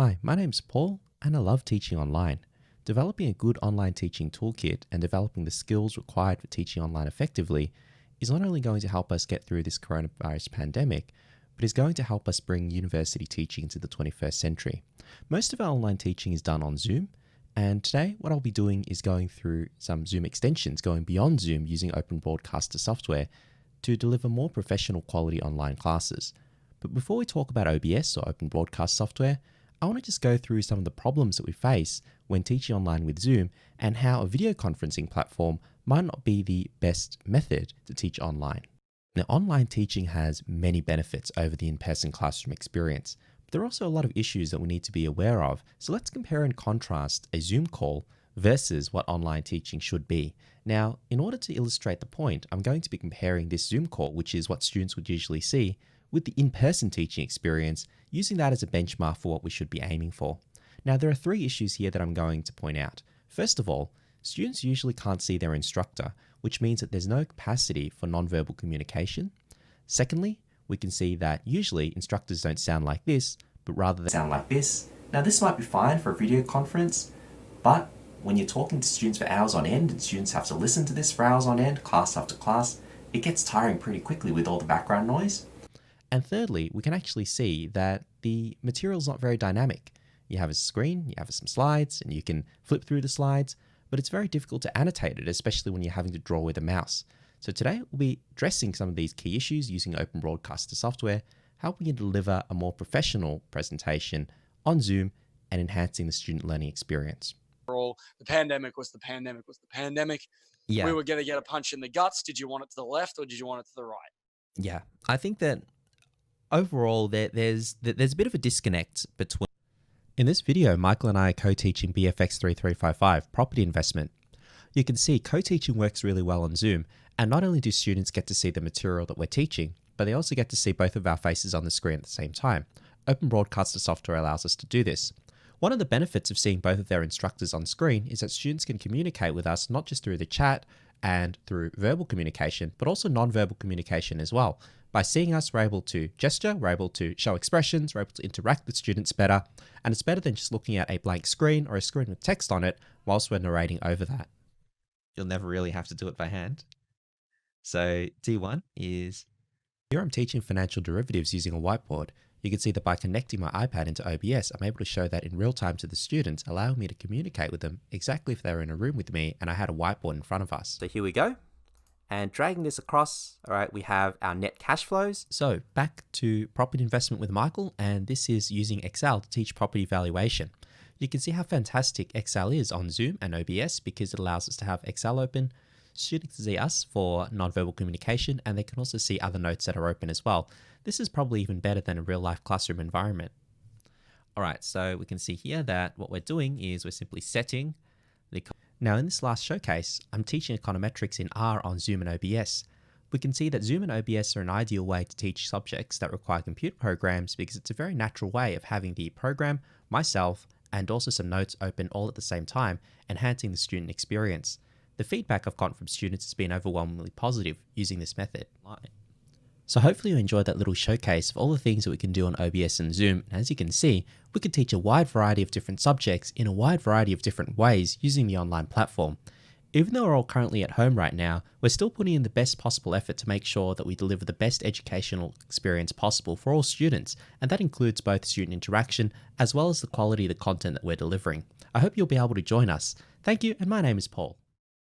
Hi, my name's Paul and I love teaching online. Developing a good online teaching toolkit and developing the skills required for teaching online effectively is not only going to help us get through this coronavirus pandemic, but is going to help us bring university teaching into the 21st century. Most of our online teaching is done on Zoom, and today what I'll be doing is going through some Zoom extensions going beyond Zoom using Open Broadcaster software to deliver more professional quality online classes. But before we talk about OBS or Open Broadcast software, I want to just go through some of the problems that we face when teaching online with Zoom and how a video conferencing platform might not be the best method to teach online. Now, online teaching has many benefits over the in-person classroom experience, but there are also a lot of issues that we need to be aware of. So let's compare and contrast a Zoom call versus what online teaching should be. Now, in order to illustrate the point, I'm going to be comparing this Zoom call, which is what students would usually see, with the in-person teaching experience, using that as a benchmark for what we should be aiming for. Now, there are three issues here that I'm going to point out. First of all, students usually can't see their instructor, which means that there's no capacity for nonverbal communication. Secondly, we can see that usually instructors don't sound like this, but rather they sound like this. Now, this might be fine for a video conference, but when you're talking to students for hours on end and students have to listen to this for hours on end, class after class, it gets tiring pretty quickly with all the background noise. And thirdly, we can actually see that the material is not very dynamic. You have a screen, you have some slides, and you can flip through the slides, but it's very difficult to annotate it, especially when you're having to draw with a mouse. So today we'll be addressing some of these key issues using Open Broadcaster software, helping you deliver a more professional presentation on Zoom and enhancing the student learning experience. The pandemic was the pandemic. Yeah. We were going to get a punch in the guts. Did you want it to the left or did you want it to the right? Yeah, I think that overall there's a bit of a disconnect between. In this video, Michael and I are co-teaching BFX 3355, Property Investment. You can see co-teaching works really well on Zoom, and not only do students get to see the material that we're teaching, but they also get to see both of our faces on the screen at the same time. Open Broadcaster software allows us to do this. One of the benefits of seeing both of their instructors on screen is that students can communicate with us not just through the chat and through verbal communication, but also non-verbal communication as well. By seeing us, we're able to gesture, we're able to show expressions, we're able to interact with students better, and it's better than just looking at a blank screen or a screen with text on it whilst we're narrating over that. You'll never really have to do it by hand. So D1 is, here I'm teaching financial derivatives using a whiteboard. You can see that by connecting my iPad into OBS, I'm able to show that in real time to the students, allowing me to communicate with them exactly if they were in a room with me and I had a whiteboard in front of us. So here we go. And dragging this across, all right, we have our net cash flows. So back to property investment with Michael, and this is using Excel to teach property valuation. You can see how fantastic Excel is on Zoom and OBS because it allows us to have Excel open, students can see us for nonverbal communication, and they can also see other notes that are open as well. This is probably even better than a real life classroom environment. All right, so we can see here that what we're doing is we're simply setting the. Now in this last showcase, I'm teaching econometrics in R on Zoom and OBS. We can see that Zoom and OBS are an ideal way to teach subjects that require computer programs because it's a very natural way of having the program, myself, and also some notes open all at the same time, enhancing the student experience. The feedback I've gotten from students has been overwhelmingly positive using this method. So hopefully you enjoyed that little showcase of all the things that we can do on OBS and Zoom. And as you can see, we can teach a wide variety of different subjects in a wide variety of different ways using the online platform. Even though we're all currently at home right now, we're still putting in the best possible effort to make sure that we deliver the best educational experience possible for all students. And that includes both student interaction as well as the quality of the content that we're delivering. I hope you'll be able to join us. Thank you, and my name is Paul.